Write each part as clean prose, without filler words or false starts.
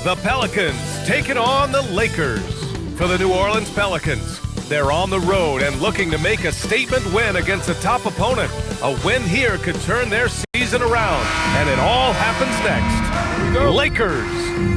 The Pelicans taking on the Lakers. For the New Orleans Pelicans, they're on the road and looking to make a statement win against a top opponent. A win here could turn their season around, and it all happens next. Lakers,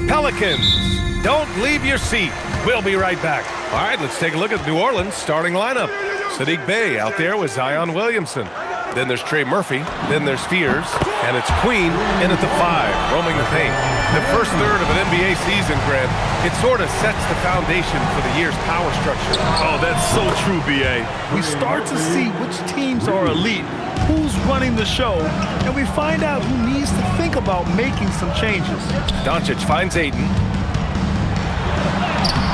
Pelicans, don't leave your seat. We'll be right back. All right, let's take a look at New Orleans' starting lineup. Sadiq Bey out there with Zion Williamson. Then there's Trey Murphy. Then there's Fears. And it's Queen in at the 5, roaming the paint. The first third of an NBA season, Grant, it sort of sets the foundation for the year's power structure. Oh, that's so true, B.A. We start to see which teams are elite, who's running the show, and we find out who needs to think about making some changes. Doncic finds Ayton.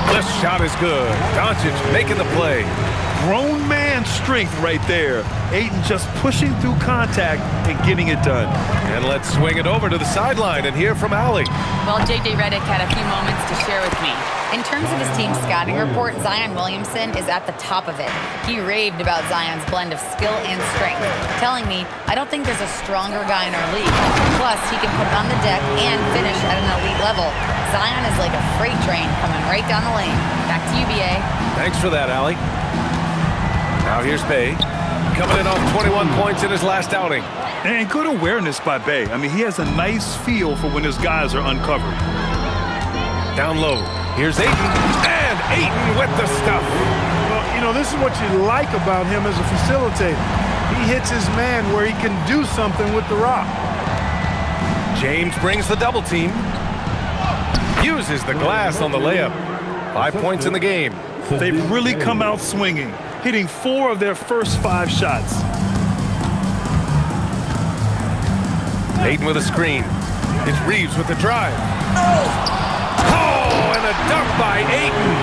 The shot is good. Doncic making the play. Grown man strength right there. Ayton just pushing through contact and getting it done. And let's swing it over to the sideline and hear from Allie. Well, J.J. Redick had a few moments to share with me. In terms of his team's scouting report, Zion Williamson is at the top of it. He raved about Zion's blend of skill and strength, telling me, I don't think there's a stronger guy in our league. Plus, he can put it on the deck and finish at an elite level. Zion is like a freight train coming right down the lane. Back to you, B.A. Thanks for that, Allie. Now here's Bey, coming in off 21 points in his last outing. And good awareness by Bey. I mean, he has a nice feel for when his guys are uncovered. Down low, here's Ayton, and Ayton with the stuff. Well, you know, this is what you like about him as a facilitator. He hits his man where he can do something with the rock. James brings the double team. Uses the glass on the layup. 5 points in the game. They've really come out swinging, hitting 4 of their first 5 shots. Ayton with a screen. It's Reeves with the drive. Oh, and a dunk by Ayton.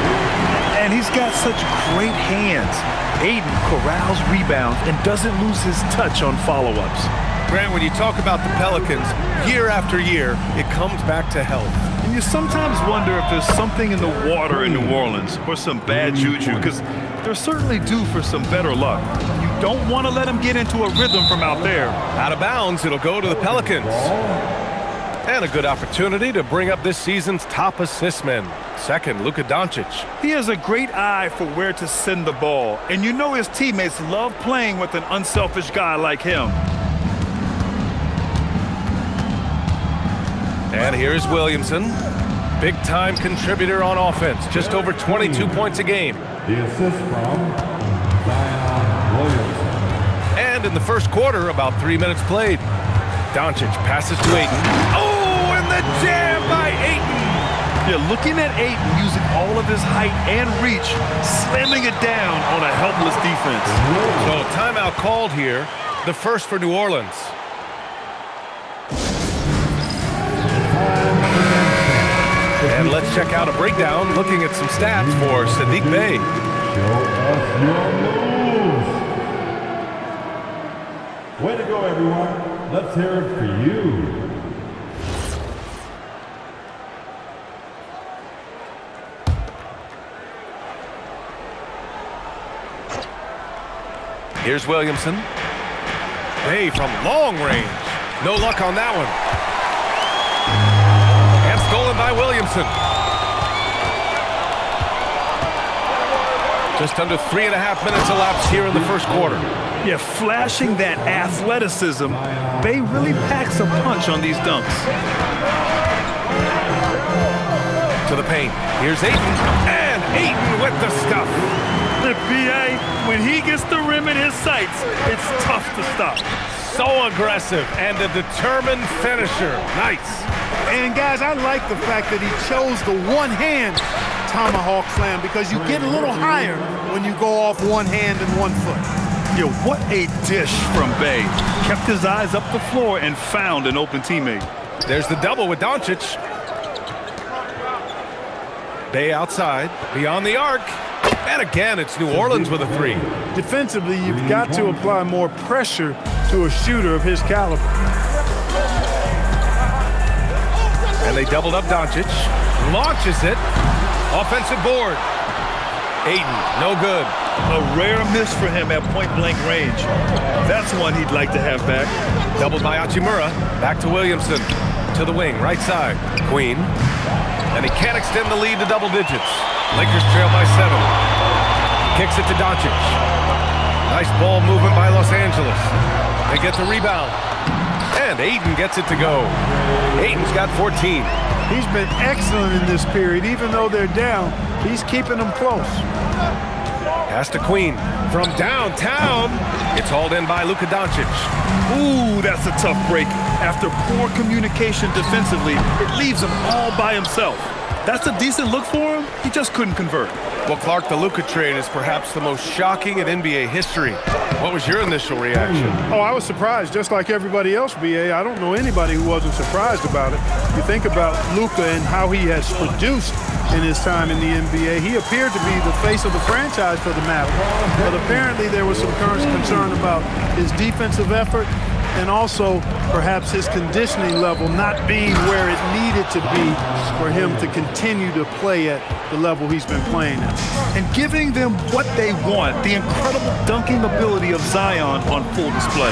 And he's got such great hands. Ayton corrals rebounds and doesn't lose his touch on follow-ups. Grant, when you talk about the Pelicans, year after year, it comes back to health. And you sometimes wonder if there's something in the water in New Orleans or some bad juju, because they're certainly due for some better luck. You don't want to let them get into a rhythm from out there. Out of bounds, it'll go to the Pelicans. And a good opportunity to bring up this season's top assist man. Second, Luka Doncic. He has a great eye for where to send the ball, and you know his teammates love playing with an unselfish guy like him. And here's Williamson. Big-time contributor on offense. Just over 22 points a game. The assist from Zion Williamson. And in the first quarter, about 3 minutes played. Doncic passes to Ayton. Oh, and the jam by Ayton! You're looking at Ayton using all of his height and reach, slamming it down on a helpless defense. So timeout called here, the first for New Orleans. And let's check out a breakdown looking at some stats for Sadiq Bey. Show us your moves. Way to go, everyone. Let's hear it for you. Here's Williamson. Bey from long range. No luck on that one. And stolen by Williamson. Just under 3.5 minutes elapsed here in the first quarter. Yeah, flashing that athleticism, Bey really packs a punch on these dunks. To the paint. Here's Ayton. And Ayton with the stuff. The B.A., when he gets the rim in his sights, it's tough to stop. So aggressive and a determined finisher. Nice. And guys, I like the fact that he chose the one-hand tomahawk slam because you get a little higher when you go off one hand and 1 foot. Yeah, what a dish from Bey. Kept his eyes up the floor and found an open teammate. There's the double with Doncic. Bey outside, beyond the arc. And again, it's New Orleans with a 3. Defensively, you've got to apply more pressure to a shooter of his caliber. And they doubled up Doncic. Launches it. Offensive board. Ayton, no good. A rare miss for him at point-blank range. That's one he'd like to have back. Doubled by Hachimura. Back to Williamson. To the wing, right side. Queen. And he can't extend the lead to double digits. Lakers trail by 7. Kicks it to Doncic. Nice ball movement by Los Angeles. They get the rebound. And Ayton gets it to go. Ayton's got 14. He's been excellent in this period. Even though they're down, he's keeping them close. Pass to Queen. From downtown, it's hauled in by Luka Doncic. Ooh, that's a tough break. After poor communication defensively, it leaves him all by himself. That's a decent look for him. He just couldn't convert. Well, Clark, the Luka trade is perhaps the most shocking in NBA history. What was your initial reaction? Oh, I was surprised, just like everybody else, B.A. I don't know anybody who wasn't surprised about it. You think about Luka and how he has produced in his time in the NBA. He appeared to be the face of the franchise for the Mavericks, but apparently there was some concern about his defensive effort and also perhaps his conditioning level not being where it needed to be for him to continue to play at the level he's been playing at. And giving them what they want, the incredible dunking ability of Zion on full display.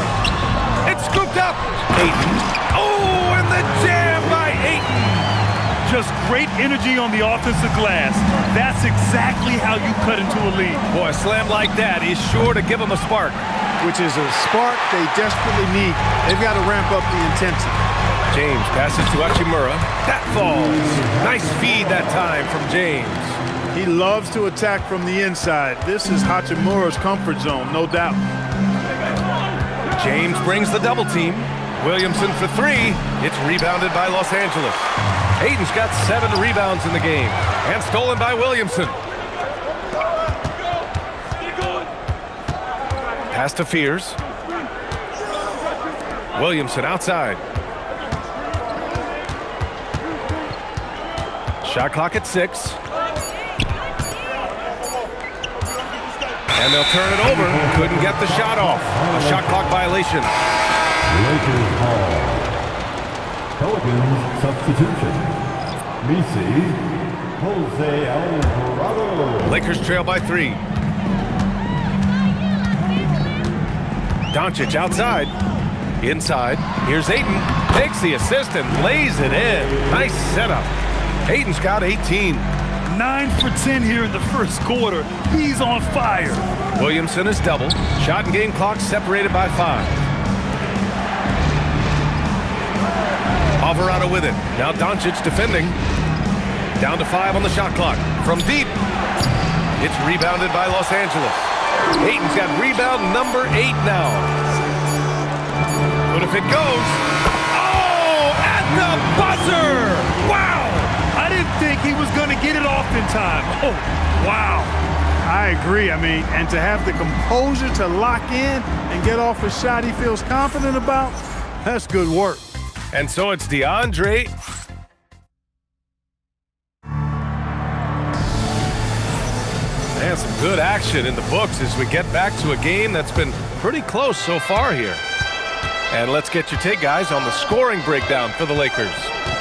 It's scooped up. Ayton. Oh, and the jam by Ayton. Just great energy on the offensive glass. That's exactly how you cut into a lead. Boy, a slam like that is sure to give them a spark. Which is a spark they desperately need. They've got to ramp up the intensity. James passes to Hachimura. That falls. Nice feed that time from James. He loves to attack from the inside. This is Hachimura's comfort zone, no doubt. James brings the double team. Williamson for 3. It's rebounded by Los Angeles. Ayton's got 7 rebounds in the game. And stolen by Williamson. Pass to Fears. Williamson outside. Shot clock at 6. And they'll turn it over. Couldn't get the shot off. A shot clock violation. Lakers ball. Pelicans substitution. Misi, Jose Alvarado. Lakers trail by 3. Doncic outside. Inside. Here's Ayton. Takes the assist and lays it in. Nice setup. Ayton's got 18. 9 for 10 here in the first quarter. He's on fire. Williamson is doubled. Shot and game clock separated by 5. Alvarado with it. Now Doncic defending. Down to 5 on the shot clock. From deep. It's rebounded by Los Angeles. Ayton's got rebound number 8 now. But if it goes, oh, at the buzzer! Wow! I didn't think he was going to get it off in time. Oh, wow. I agree. I mean, and to have the composure to lock in and get off a shot he feels confident about, that's good work. And so it's DeAndre. And some good action in the books as we get back to a game that's been pretty close so far here. And let's get your take, guys, on the scoring breakdown for the Lakers.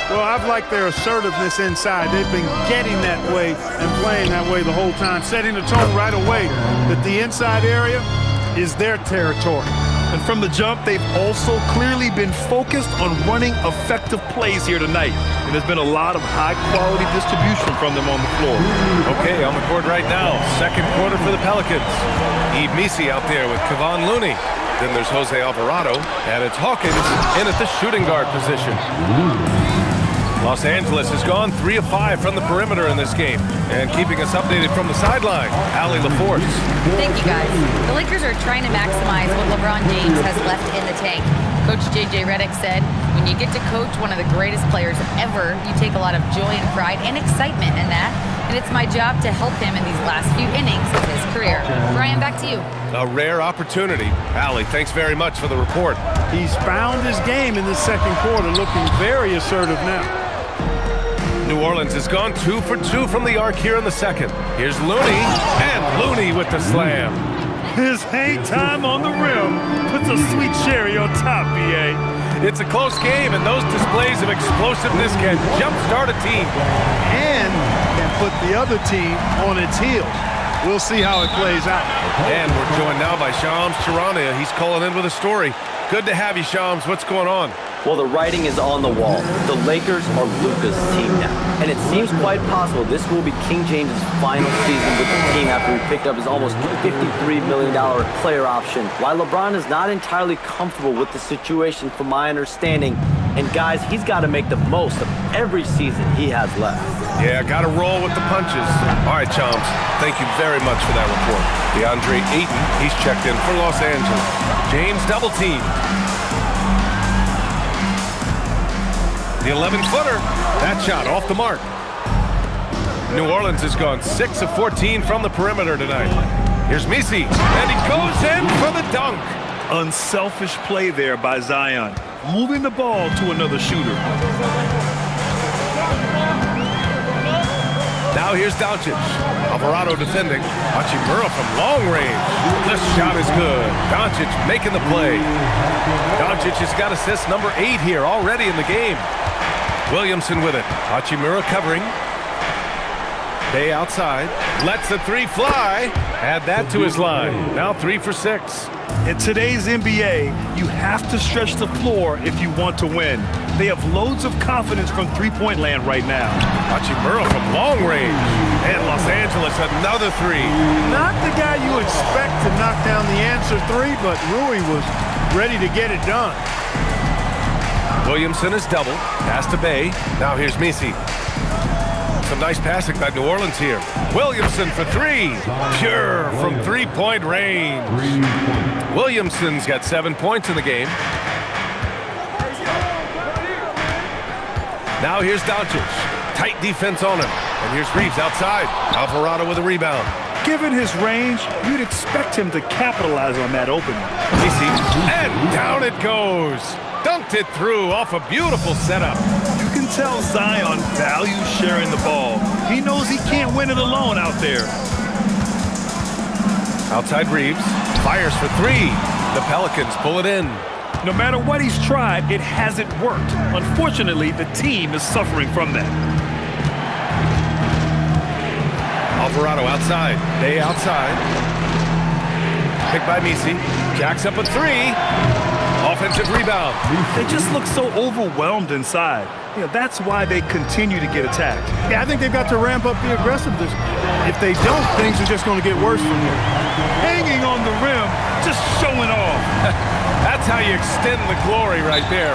Well, I've liked their assertiveness inside. They've been getting that way and playing that way the whole time, setting the tone right away that the inside area is their territory. And from the jump, they've also clearly been focused on running effective plays here tonight. And there's been a lot of high-quality distribution from them on the floor. Okay, on the court right now, second quarter for the Pelicans. Yves Missi out there with Kevon Looney. Then there's Jose Alvarado, and it's Hawkins in at the shooting guard position. Los Angeles has gone 3 of 5 from the perimeter in this game. And keeping us updated from the sideline, Allie LaForce. Thank you, guys. The Lakers are trying to maximize what LeBron James has left in the tank. Coach J.J. Redick said, when you get to coach one of the greatest players ever, you take a lot of joy and pride and excitement in that. And it's my job to help him in these last few innings of his career. Brian, back to you. A rare opportunity. Allie, thanks very much for the report. He's found his game in the second quarter, looking very assertive now. New Orleans has gone 2 for 2 from the arc here in the second. Here's Looney, and Looney with the slam. His hang time on the rim puts a sweet cherry on top, B.A. It's a close game, and those displays of explosiveness can jumpstart a team. And can put the other team on its heels. We'll see how it plays out. And we're joined now by Shams Charania. He's calling in with a story. Good to have you, Shams. What's going on? Well, the writing is on the wall. The Lakers are Luka's team now. And it seems quite possible this will be King James' final season with the team after he picked up his almost $53 million player option. While LeBron is not entirely comfortable with the situation from my understanding, and guys, he's got to make the most of every season he has left. Yeah, got to roll with the punches. All right, chums, thank you very much for that report. DeAndre Ayton, he's checked in for Los Angeles. James double team. The 11-footer. That shot off the mark. New Orleans has gone 6 of 14 from the perimeter tonight. Here's Messi, and he goes in for the dunk. Unselfish play there by Zion, moving the ball to another shooter. Now here's Doncic. Alvarado defending. Hachimura from long range. The shot is good. Doncic making the play. Doncic has got assist number 8 here already in the game. Williamson with it. Hachimura covering. Bay outside. Lets the 3 fly. Add that to his line. Now 3 for 6. In today's NBA, you have to stretch the floor if you want to win. They have loads of confidence from three-point land right now. Hachimura from long range. And Los Angeles, another 3. Not the guy you expect to knock down the answer 3, but Rui was ready to get it done. Williamson is doubled. Pass to Bay. Now here's Messi. Some nice passing by New Orleans here. Williamson for 3. Pure from three-point range. Williamson's got 7 points in the game. Now here's Doncic. Tight defense on him. And here's Reeves outside. Alvarado with a rebound. Given his range, you'd expect him to capitalize on that opening. Messi, and down it goes. Dunked it through off a beautiful setup. You can tell Zion values sharing the ball. He knows he can't win it alone out there. Outside Reeves. Fires for 3. The Pelicans pull it in. No matter what he's tried, it hasn't worked. Unfortunately, the team is suffering from that. Alvarado outside. Bay outside. Picked by Messi. Jacks up a 3. Offensive rebound. They just look so overwhelmed inside. That's why they continue to get attacked. Yeah, I think they've got to ramp up the aggressiveness. If they don't, things are just going to get worse from here. Hanging on the rim, just showing off. That's how you extend the glory right there.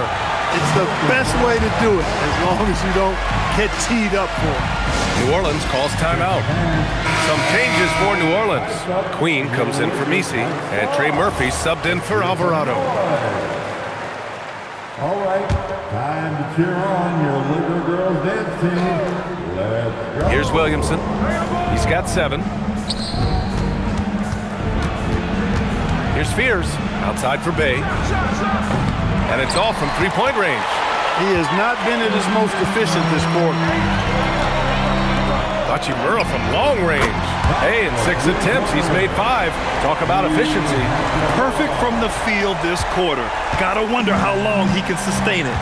It's the best way to do it, as long as you don't get teed up for it. New Orleans calls timeout. Some changes for New Orleans. Queen comes in for Messi, and Trey Murphy subbed in for Alvarado. All right, time to cheer on your little girls dance team. Let's go. Here's Williamson. He's got 7. Here's Fears, outside for Bay. And it's all from three-point range. He has not been at his most efficient this quarter. Hachimura from long range. Hey, in 6 attempts, he's made 5. Talk about efficiency. Perfect from the field this quarter. Gotta wonder how long he can sustain it.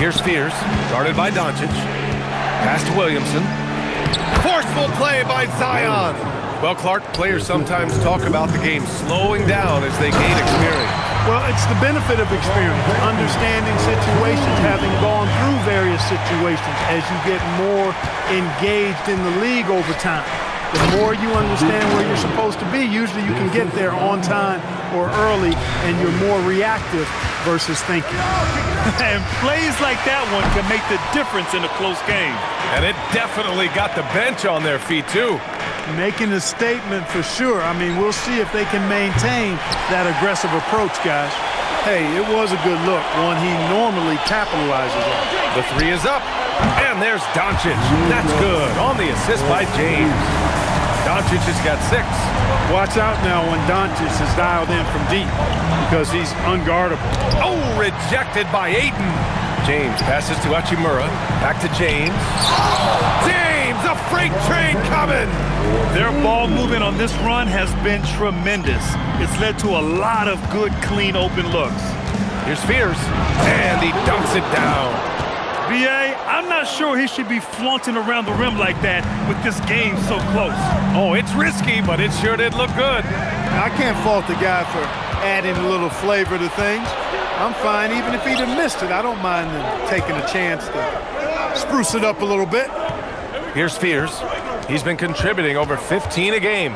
Here's Fears, guarded by Doncic. Pass to Williamson. Forceful play by Zion. Well, Clark, players sometimes talk about the game slowing down as they gain experience. Well, it's the benefit of experience, understanding situations, having gone through various situations as you get more engaged in the league over time. The more you understand where you're supposed to be, usually you can get there on time or early, and you're more reactive versus thinking. And plays like that one can make the difference in a close game. And it definitely got the bench on their feet, too. Making a statement for sure. I mean, we'll see if they can maintain that aggressive approach, guys. Hey, it was a good look, one he normally capitalizes on. The 3 is up, and there's Doncic. That's good on the assist by James. Doncic has got 6. Watch out now when Doncic is dialed in from deep because he's unguardable. Oh, rejected by Ayton. James passes to Hachimura. Back to James. James, a freight train coming. Their ball movement on this run has been tremendous. It's led to a lot of good, clean, open looks. Here's Fears, and he dunks it down. B.A., I'm not sure he should be flaunting around the rim like that with this game so close. Oh, it's risky, but it sure did look good. I can't fault the guy for adding a little flavor to things. I'm fine. Even if he'd have missed it, I don't mind them taking a chance to spruce it up a little bit. Here's Fears. He's been contributing over 15 a game.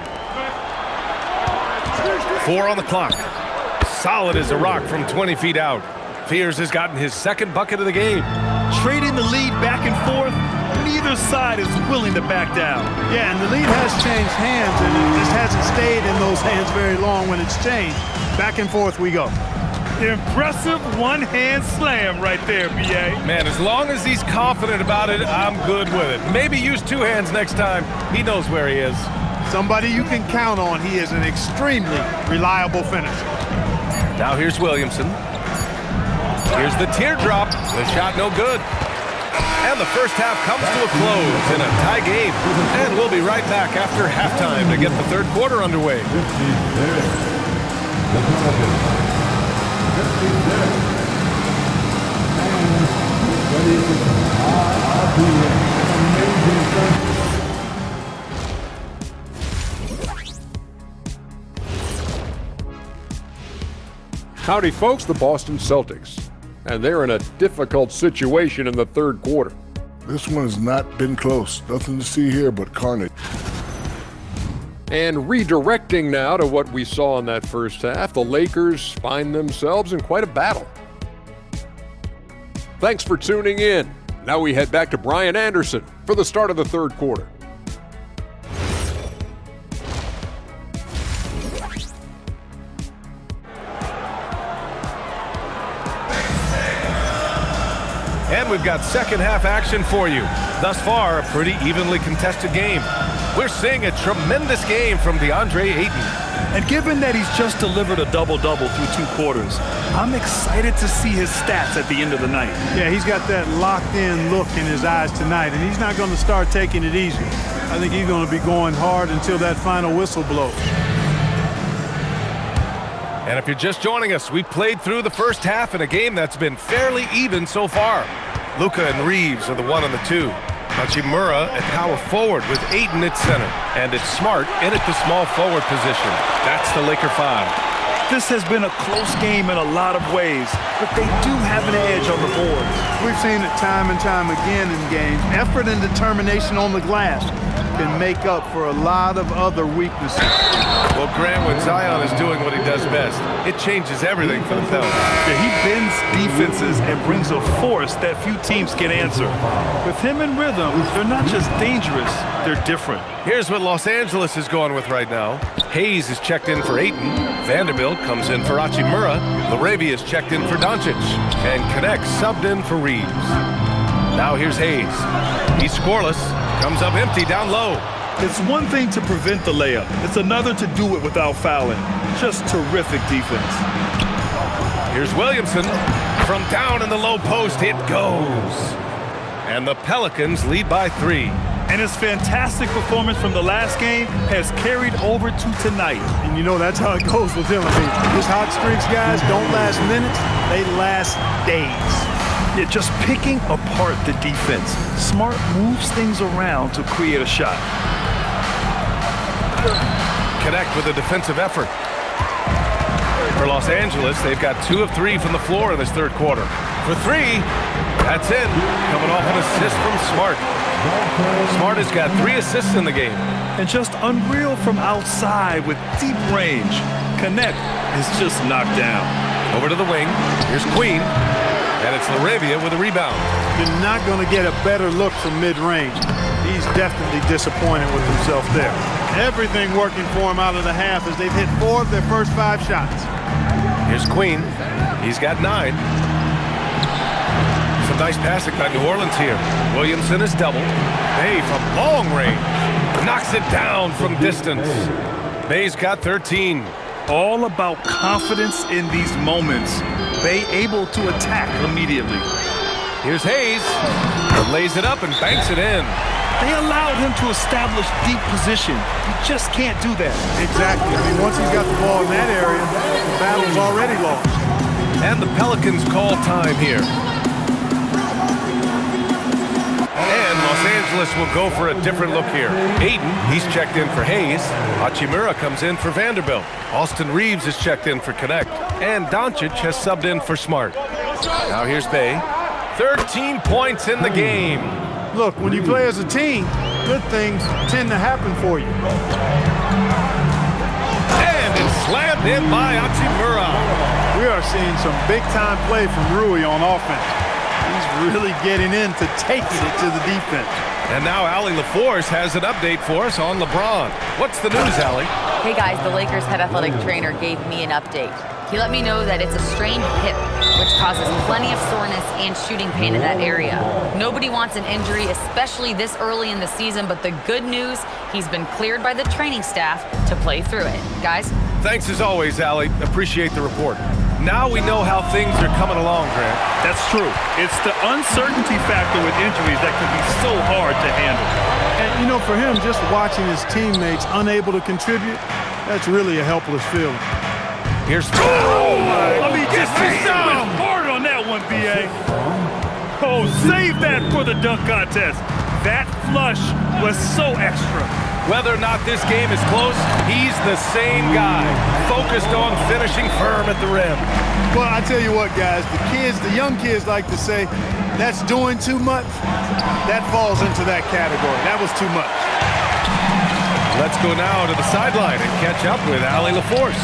4 on the clock. Solid as a rock from 20 feet out. Fears has gotten his second bucket of the game. Trading the lead back and forth, neither side is willing to back down. Yeah, and the lead has changed hands, and it just hasn't stayed in those hands very long when it's changed. Back and forth we go. Impressive one-hand slam right there, B.A. Man, as long as he's confident about it, I'm good with it. Maybe use 2 hands next time. He knows where he is. Somebody you can count on. He is an extremely reliable finisher. Now here's Williamson. Here's the teardrop. The shot no good. And the first half comes to a close in a tie game. And we'll be right back after halftime to get the third quarter underway. Howdy, folks, the Boston Celtics. And they're in a difficult situation in the third quarter. This one has not been close. Nothing to see here but carnage. And redirecting now to what we saw in that first half, the Lakers find themselves in quite a battle. Thanks for tuning in. Now we head back to Brian Anderson for the start of the third quarter. And we've got second half action for you. Thus far, a pretty evenly contested game. We're seeing a tremendous game from DeAndre Ayton. And given that he's just delivered a double-double through 2 quarters, I'm excited to see his stats at the end of the night. Yeah, he's got that locked-in look in his eyes tonight, and he's not going to start taking it easy. I think he's going to be going hard until that final whistle blows. And if you're just joining us, we played through the first half in a game that's been fairly even so far. Luka and Reeves are the 1 and the 2. Hachimura at power forward with Ayton at center. And it's Smart in at the small forward position. That's the Laker 5. This has been a close game in a lot of ways, but they do have an edge on the board. We've seen it time and time again in games. Effort and determination on the glass can make up for a lot of other weaknesses. Well, Grant, when Zion is doing what he does best, it changes everything for the Pelicans. Yeah, he bends defenses and brings a force that few teams can answer. With him in rhythm, they're not just dangerous, they're different. Here's what Los Angeles is going with right now. Hayes is checked in for Ayton. Vanderbilt comes in for Hachimura. Laravia is checked in for Doncic. And Connect subbed in for Reeves. Now here's Hayes. He's scoreless. Comes up empty down low. It's one thing to prevent the layup. It's another to do it without fouling. Just terrific defense. Here's Williamson. From down in the low post, it goes. And the Pelicans lead by 3. And his fantastic performance from the last game has carried over to tonight. And you know that's how it goes with him. I mean, his hot streaks, guys, don't last minutes. They last days. Yeah, just picking apart the defense. Smart moves things around to create a shot. Connect with a defensive effort. For Los Angeles, they've got 2 of 3 from the floor in this third quarter. For 3, that's in. Coming off an assist from Smart. Smart has got 3 assists in the game. And just unreal from outside with deep range. Connect is just knocked down. Over to the wing. Here's Queen. And it's Laravia with a rebound. You're not going to get a better look from mid-range. He's definitely disappointed with himself there. Everything working for him out of the half as they've hit 4 of their first 5 shots. Here's Queen. He's got 9. Some nice passing by New Orleans here. Williamson is doubled. Bay from long range. Knocks it down from distance. Bay's got 13. All about confidence in these moments. Bay able to attack immediately. Here's Hayes. Lays it up and banks it in. They allowed him to establish deep position. You just can't do that. Exactly. I mean, once he's got the ball in that area, the battle's already lost. And the Pelicans call time here. And Los Angeles Angeles will go for a different look here. Ayton, he's checked in for Hayes. Hachimura comes in for Vanderbilt. Austin Reeves is checked in for Connect. And Doncic has subbed in for Smart. Now here's Bay. 13 points in the game. Look, when you play as a team, good things tend to happen for you. And it's slammed in by Hachimura. We are seeing some big-time play from Rui on offense. He's really getting into taking it to the defense. And now Allie LaForce has an update for us on LeBron. What's the news, Allie? Hey guys, the Lakers head athletic trainer gave me an update. He let me know that it's a strained hip, which causes plenty of soreness and shooting pain in that area. Nobody wants an injury, especially this early in the season, but the good news, he's been cleared by the training staff to play through it. Guys? Thanks as always, Allie. Appreciate the report. Now we know how things are coming along, Grant. That's true. It's the uncertainty factor with injuries that can be so hard to handle. And, you know, for him, just watching his teammates unable to contribute, that's really a helpless feeling. Here's I mean, just hard on that one, B.A. Oh, save that for the dunk contest. That flush was so extra. Whether or not this game is close, he's the same guy, focused on finishing firm at the rim. Well, I tell you what, guys, the young kids like to say, that's doing too much. That falls into that category. That was too much. Let's go now to the sideline and catch up with Allie LaForce.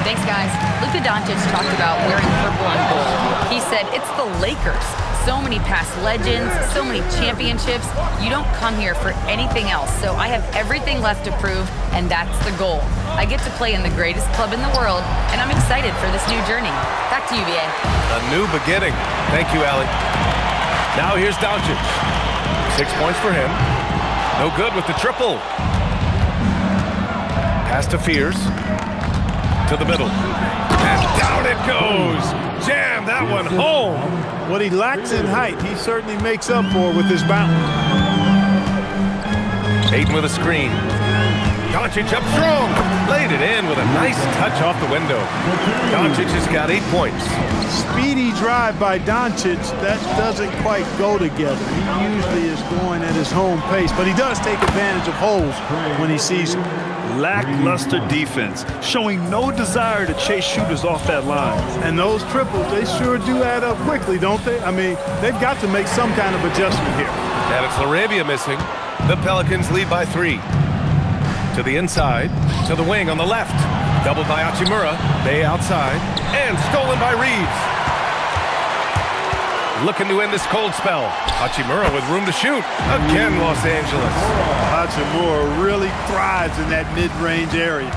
Thanks, guys. Luka Doncic talked about wearing purple and gold. He said, it's the Lakers. So many past legends, so many championships. You don't come here for anything else. So I have everything left to prove, and that's the goal. I get to play in the greatest club in the world, and I'm excited for this new journey. Back to you, B.A. A new beginning. Thank you, Allie. Now here's Doncic. 6 points for him. No good with the triple. Pass to Fears. To the middle. And down it goes. Jam that one home. What he lacks in height, he certainly makes up for with his bounce. Ayton with a screen. Doncic up strong. Laid it in with a nice touch off the window. Doncic has got 8 points. Speedy drive by Doncic, that doesn't quite go together. He usually is going at his home pace, but he does take advantage of holes when he sees them. Lackluster defense, showing no desire to chase shooters off that line. And those triples, they sure do add up quickly, don't they? I mean, they've got to make some kind of adjustment here. And it's LaRavia missing. The Pelicans lead by 3. To the inside, to the wing on the left. Doubled by Hachimura. Bay outside. And stolen by Reeves. Looking to end this cold spell. Hachimura with room to shoot. Again, Los Angeles. Hachimura really thrives in that mid-range area.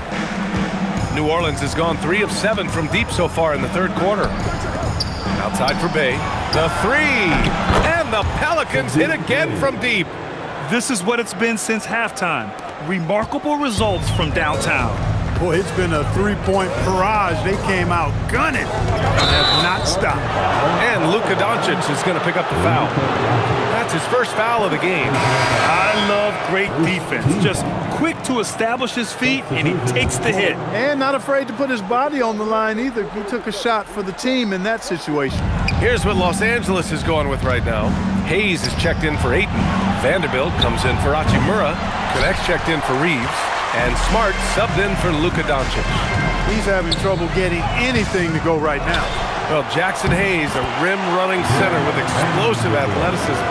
New Orleans has gone 3 of 7 from deep so far in the third quarter. Outside for Bay. The 3. And the Pelicans hit again from deep. This is what it's been since halftime. Remarkable results from downtown. Boy, it's been a three-point barrage. They came out gunning and have not stopped. And Luka Doncic is going to pick up the foul. That's his first foul of the game. I love great defense. Just quick to establish his feet, and he takes the hit. And not afraid to put his body on the line either. He took a shot for the team in that situation. Here's what Los Angeles is going with right now. Hayes is checked in for Ayton. Vanderbilt comes in for Hachimura. Connect's checked in for Reeves. And Smart subbed in for Luka Doncic. He's having trouble getting anything to go right now. Well, Jackson Hayes, a rim-running center with explosive athleticism.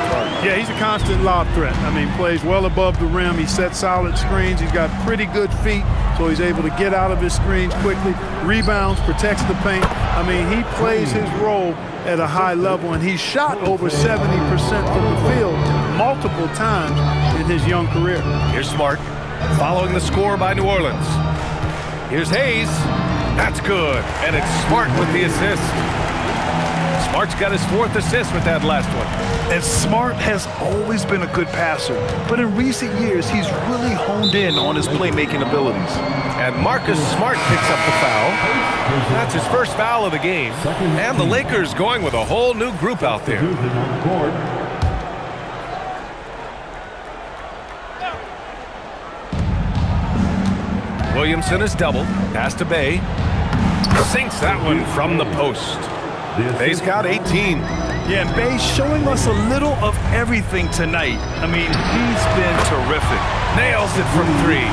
Yeah, he's a constant lob threat. I mean, plays well above the rim. He sets solid screens. He's got pretty good feet, so he's able to get out of his screens quickly. Rebounds, protects the paint. I mean, he plays his role at a high level, and he's shot over 70% from the field multiple times in his young career. Here's Smart, following the score by New Orleans. Here's Hayes. That's good. And it's Smart with the assist. Smart's got his 4th assist with that last one. And Smart has always been a good passer, but in recent years, he's really honed in on his playmaking abilities. And Marcus Smart picks up the foul. That's his first foul of the game. And the Lakers going with a whole new group out there. Williamson is doubled. Pass to Bay. Sinks that one from the post. Bay's got 18. Yeah, and Bay's showing us a little of everything tonight. I mean, he's been terrific. Nails it from three.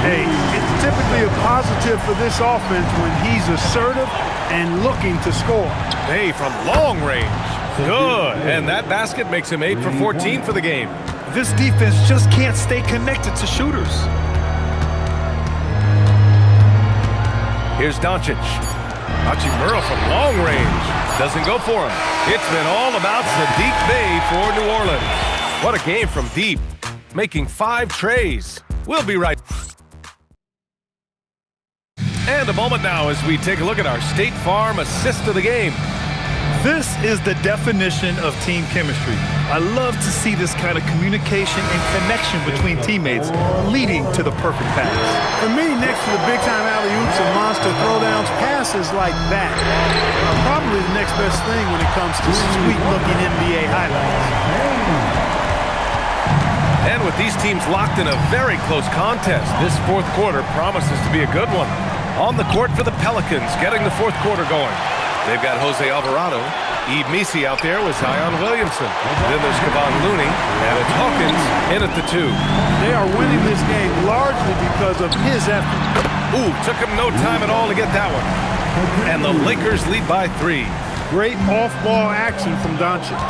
Hey, it's typically a positive for this offense when he's assertive and looking to score. Bay from long range. Good. And that basket makes him 8 for 14 for the game. This defense just can't stay connected to shooters. Here's Doncic. Hachimura from long range. Doesn't go for him. It's been all about Sadiq Bey for New Orleans. What a game from deep. Making 5 trays. We'll be right. And a moment now as we take a look at our State Farm assist of the game. This is the definition of team chemistry. I love to see this kind of communication and connection between teammates leading to the perfect pass. For me, next to the big-time alley-oops and monster throwdowns, passes like that are probably the next best thing when it comes to sweet-looking NBA highlights. And with these teams locked in a very close contest, this fourth quarter promises to be a good one. On the court for the Pelicans, getting the fourth quarter going. They've got Jose Alvarado, Eve Misi out there with Zion Williamson. Then there's Kevon Looney, and it's Hawkins in at the 2. They are winning this game largely because of his effort. Ooh, took him no time at all to get that one. And the Lakers lead by 3. Great off-ball action from Doncic.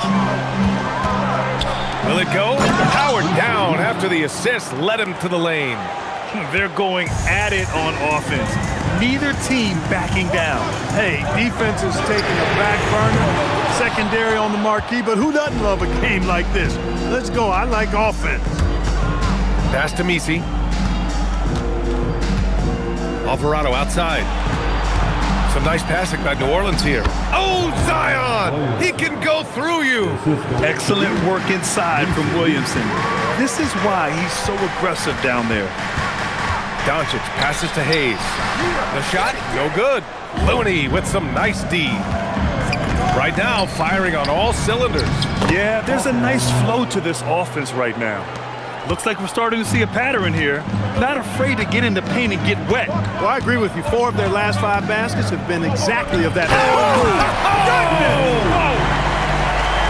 Will it go? Powered down after the assist led him to the lane. They're going at it on offense. Neither team backing down. Hey, defense is taking a back burner, secondary on the marquee, but who doesn't love a game like this? Let's go. I like offense. Pass to Misi. Alvarado outside. Some nice passing by New Orleans here. Oh, Zion! He can go through you. Excellent work inside from Williamson. This is why he's so aggressive down there. Doncic passes to Hayes. The shot, no good. Looney with some nice D. Right now, firing on all cylinders. Yeah, there's a nice flow to this offense right now. Looks like we're starting to see a pattern here. Not afraid to get in the paint and get wet. Well, I agree with you. 4 of their last 5 baskets have been exactly of that.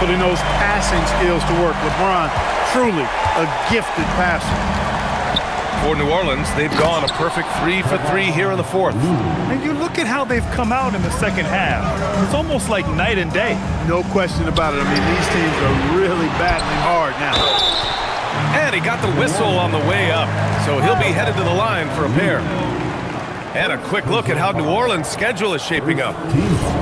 Putting those passing skills to work. LeBron, truly a gifted passer. For New Orleans, they've gone a perfect 3 for 3 here in the fourth. And you look at how they've come out in the second half. It's almost like night and day. No question about it. I mean, these teams are really battling hard now. And he got the whistle on the way up, so he'll be headed to the line for a pair. And a quick look at how New Orleans' schedule is shaping up.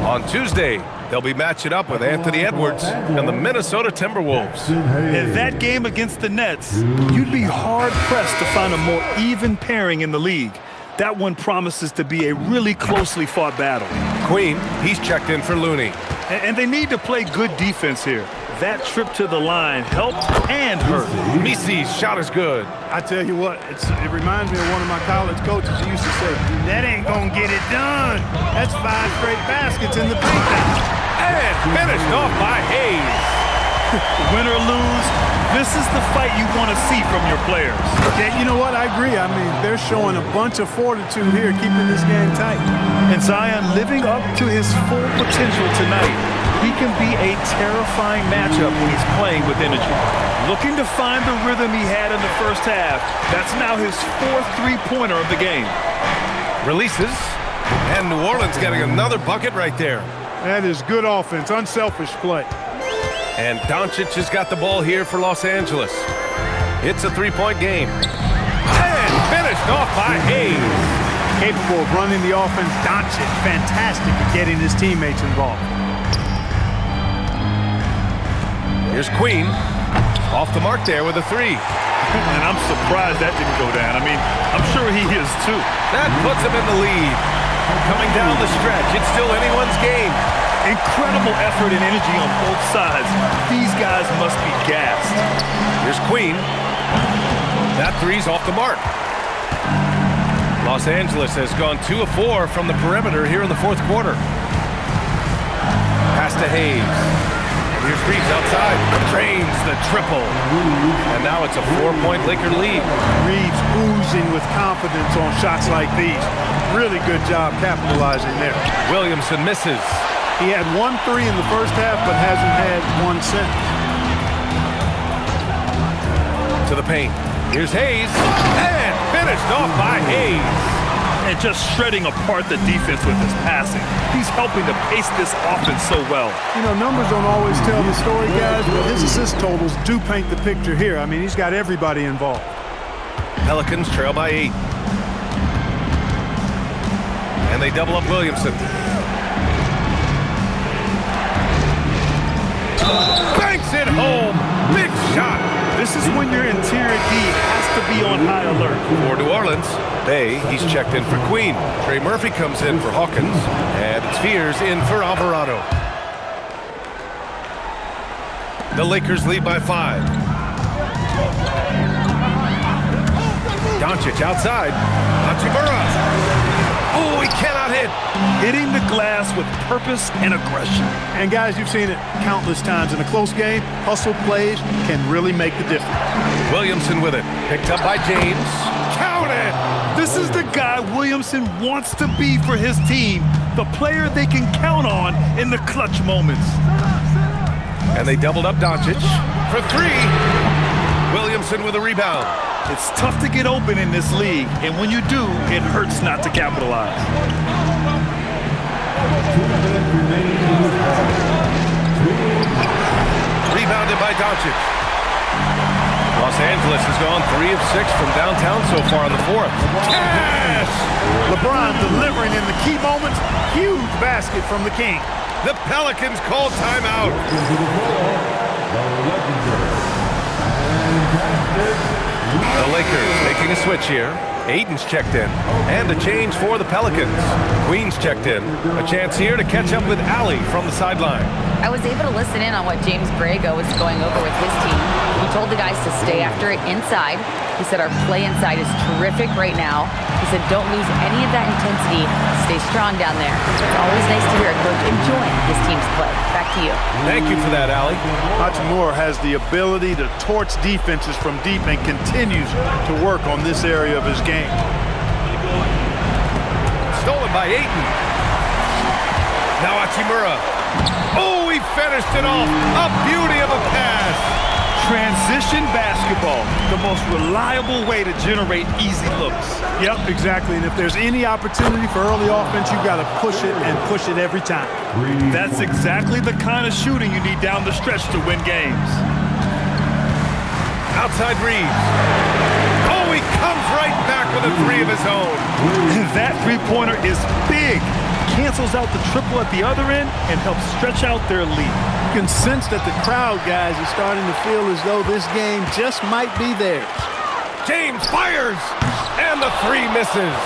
On Tuesday, they'll be matching up with Anthony Edwards and the Minnesota Timberwolves. In that game against the Nets, you'd be hard-pressed to find a more even pairing in the league. That one promises to be a really closely fought battle. Queen, he's checked in for Looney. And they need to play good defense here. That trip to the line helped and hurt. Misi's shot is good. I tell you what, it reminds me of one of my college coaches who used to say, that ain't gonna get it done. That's 5 straight baskets in the paint now. And finished off by Hayes. Win or lose, this is the fight you want to see from your players. Yeah, you know what? I agree. I mean, they're showing a bunch of fortitude here, keeping this game tight. And Zion living up to his full potential tonight. He can be a terrifying matchup when he's playing with energy. Looking to find the rhythm he had in the first half. That's now his 4th three-pointer of the game. Releases. And New Orleans getting another bucket right there. That is good offense, unselfish play. And Doncic has got the ball here for Los Angeles. It's a 3-point game. And finished off by Hayes. Capable of running the offense. Doncic, fantastic at getting his teammates involved. Here's Queen. Off the mark there with a 3. And I'm surprised that didn't go down. I mean, I'm sure he is too. That puts him in the lead. Coming down the stretch, it's still anyone's game. Incredible effort and energy on both sides. These guys must be gassed. Here's Queen. That 3's off the mark. Los Angeles has gone 2 of 4 from the perimeter here in the fourth quarter. Pass to Hayes. And here's Reeves outside. Drains the triple. And now it's a 4-point Laker lead. Reeves oozing with confidence on shots like these. Really good job capitalizing there. Williamson misses. He had 1 3 in the first half, but hasn't had one since. To the paint. Here's Hayes. And finished off by Hayes. And just shredding apart the defense with his passing. He's helping to pace this offense so well. You know, numbers don't always tell the story, guys, but his assist totals do paint the picture here. I mean, he's got everybody involved. Pelicans trail by 8. And they double up Williamson. Banks it home. Big shot. This is when your interior D has to be on high alert. For New Orleans, Bay, he's checked in for Queen. Trey Murphy comes in for Hawkins. And it's Fears in for Alvarado. The Lakers lead by 5. Doncic outside. Hachimura. Oh, he cannot hit. Hitting the glass with purpose and aggression. And guys, you've seen it countless times in a close game. Hustle plays can really make the difference. Williamson with it. Picked up by James. Counted. This is the guy Williamson wants to be for his team. The player they can count on in the clutch moments. And they doubled up Doncic for 3. Williamson with a rebound. It's tough to get open in this league, and when you do, it hurts not to capitalize. Rebounded by Doncic. Los Angeles has gone 3 of 6 from downtown so far in the 4th. Cash! LeBron delivering in the key moments. Huge basket from the King. The Pelicans call timeout. The Lakers making a switch here. Aiden's checked in. And a change for the Pelicans. Queen's checked in. A chance here to catch up with Allie from the sideline. I was able to listen in on what James Borrego was going over with his team. He told the guys to stay after it inside. He said our play inside is terrific right now. He said don't lose any of that intensity. Stay strong down there. It's always nice to hear a coach enjoying his team's play. Back to you. Thank you for that, Allie. Hachimura has the ability to torch defenses from deep and continues to work on this area of his game. Stolen by Ayton. Now Hachimura. Oh, he finished it off. A beauty of a pass. Transition basketball, the most reliable way to generate easy looks. Yep, exactly. And if there's any opportunity for early offense, you've got to push it and push it every time. That's exactly the kind of shooting you need down the stretch to win games. Outside Reeves. Oh, he comes right back with a 3 of his own. That three-pointer is big. Cancels out the triple at the other end and helps stretch out their lead. You can sense that the crowd, guys, is starting to feel as though this game just might be theirs. James fires, and the 3 misses.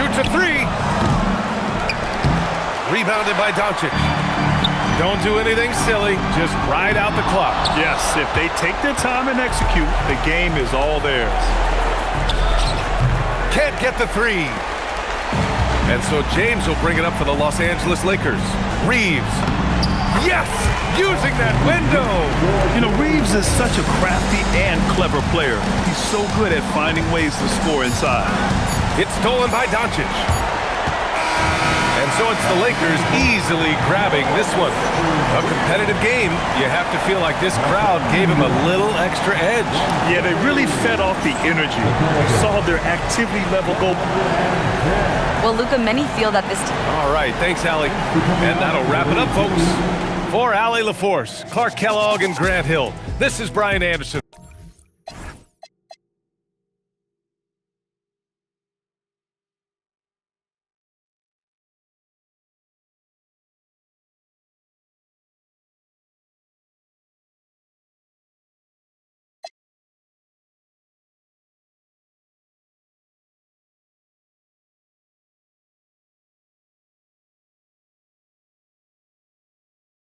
Shoots a 3. Rebounded by Doncic. Don't do anything silly, just ride out the clock. Yes, if they take their time and execute, the game is all theirs. Can't get the 3. And so James will bring it up for the Los Angeles Lakers. Reeves. Yes! Using that window! You know, Reeves is such a crafty and clever player. He's so good at finding ways to score inside. It's stolen by Doncic. And so it's the Lakers easily grabbing this one. A competitive game. You have to feel like this crowd gave him a little extra edge. Yeah, they really fed off the energy. You saw their activity level go. Well, Luka, many feel that this All right, thanks, Allie. And that'll wrap it up, folks. For Allie LaForce, Clark Kellogg, and Grant Hill, this is Brian Anderson.